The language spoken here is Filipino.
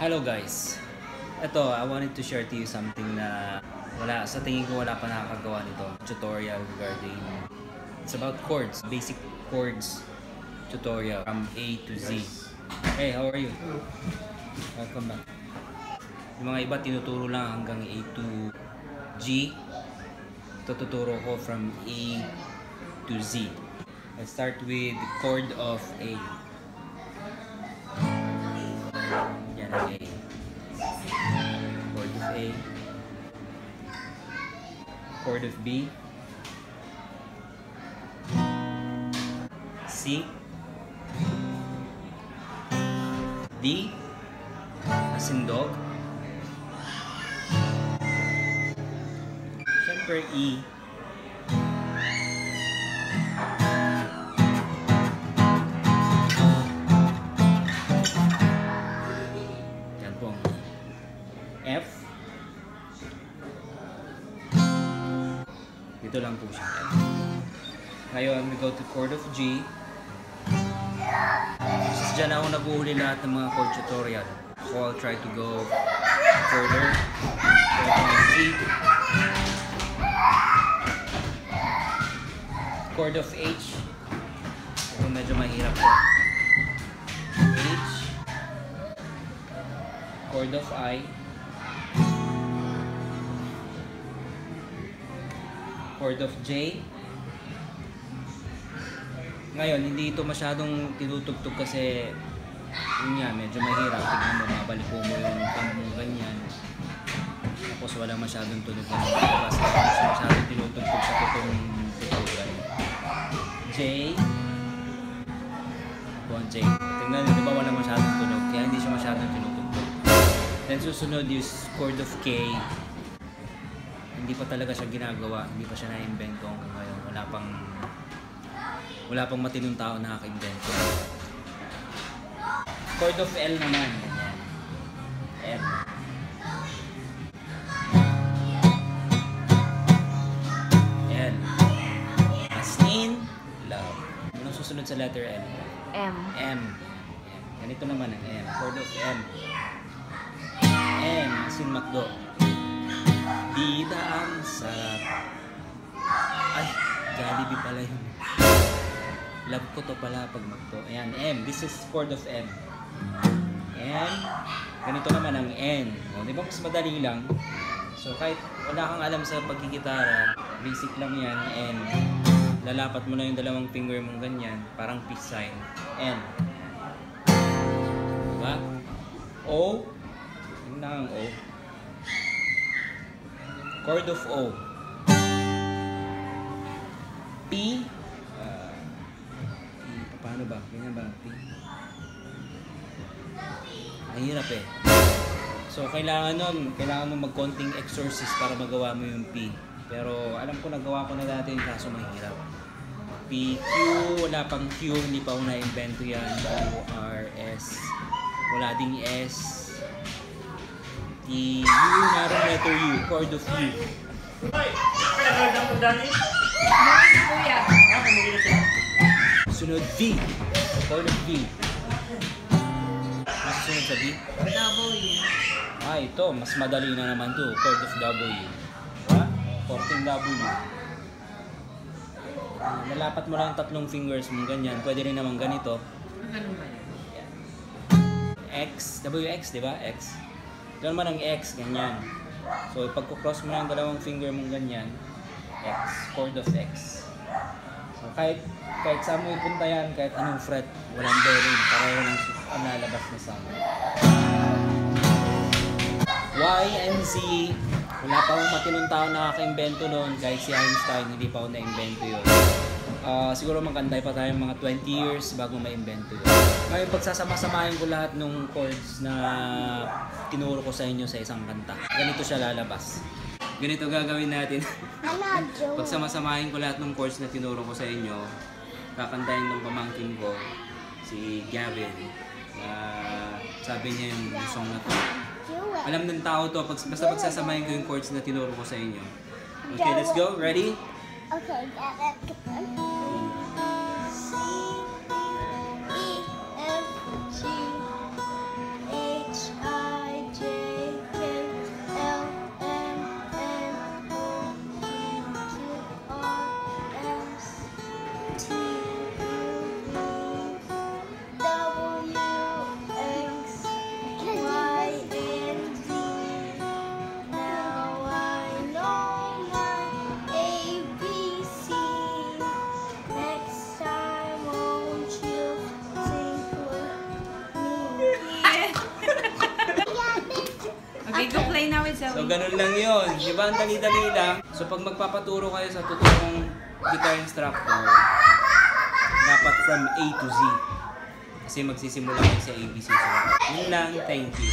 Hello guys. Ito, I wanted to share to you something na sa tingin ko wala pa nakakagawa nito. Tutorial regarding, it's about chords, basic chords tutorial from A to Z. Hey, how are you? Welcome back. Yung mga iba tinuturo lang hanggang A to G. Ito tuturo ko from A to Z. Let's start with the chord of A. Yan ang A. Chord of A. Chord of B. C. D. As in dog. Siyempre E. Yan po. F. Dito lang po siya. Ngayon, we go to chord of G. Since dyan ako nabuhuli lahat ng mga chord tutorial. So I'll try to go further. G. Chord of H. Ito medyo mahirap po. H. Chord of I. Chord of J. Ngayon, hindi ito masyadong tinutugtog kasi yun nga, medyo mahirap. Tignan mo, mabalik mo yung thumb mo ganyan. Tapos wala masyadong tunog na mga kasi masyadong tinutugtog sa tutong tutugan. J. Buwan J. Tingnan nyo, di ba wala masyadong tunog? Kaya hindi siya masyadong tinutugtog. Then susunod yung chord of K. Hindi pa talaga siya ginagawa. Hindi pa siya na-invento hanggang ngayon. Wala pang matinong tao na nakaka-invento. Chord of L naman. L. L. As in, love. Anong susunod sa letter L? M. M. Ganito naman ang M. Chord of M. M. As in McDo. Bida ang sarap. Ay, Jollibee pala yun. Love ko to pala pag McDo. Ayan, M. This is chord of M. M. Ganito naman ang N. O, di ba mas madali lang? So, kahit wala kang alam sa pagkikitara, basic lang yan, N. Lalapat mo na yung dalawang finger mong ganyan, parang peace sign. N. Diba? O. Yung na ang O. Chord of O. P. Paano ba? Ganyan ba? P. Ang hirap eh. So, kailangan nun mag-konting exorcist para magawa mo yung P. Pero, alam ko, nagawa ko na dati yung kaso mahirap. P, Q, wala pang Q, hindi pa ako na-invento yan. O, R, S, wala ding S. T, U, naroon letter U, chord of U. Sunod V, chord of V. Masusunod sa V? W. Ito, mas madali na naman to, chord of W. Diba? 14 W. Nalapat mo lang tatlong fingers mo ganyan. Pwede rin naman ganito. Ano ba yun? X, WX, diba? X. Doon naman ang X, ganyan. So, pagkukross mo lang dalawang finger mong ganyan, X, chord of X. So, kahit saan mo ipunta yan, kahit anong fret, walang bearing, pareho lang ang lalabas na sound. Y and Z, wala pa akong matinong tao nakaka-invento noon, kahit si Einstein, hindi pa ako na-invento yun. Siguro magkantay pa tayo mga 20 years bago ma-invento yun. Ngayon, pagsasama-samahin ko lahat ng chords na tinuro ko sa inyo sa isang kanta. Ganito siya lalabas. Ganito gagawin natin. Pagsama-samahin ko lahat ng chords na tinuro ko sa inyo, kakantahin ng pamangkin ko, si Gavin. Sabi niya yung song na to. Alam ng tao to, basta pagsasamahin ko yung chords na tinuro ko sa inyo. Okay, let's go. Ready? Okay, that's good. C, E, F, G, H, I. So, ganun lang yun. Di ba? Ang dali-dali lang. So, pag magpapaturo kayo sa totoong guitar instructor, dapat from A to Z. Kasi magsisimula kayo sa ABC. So, yun lang. Thank you.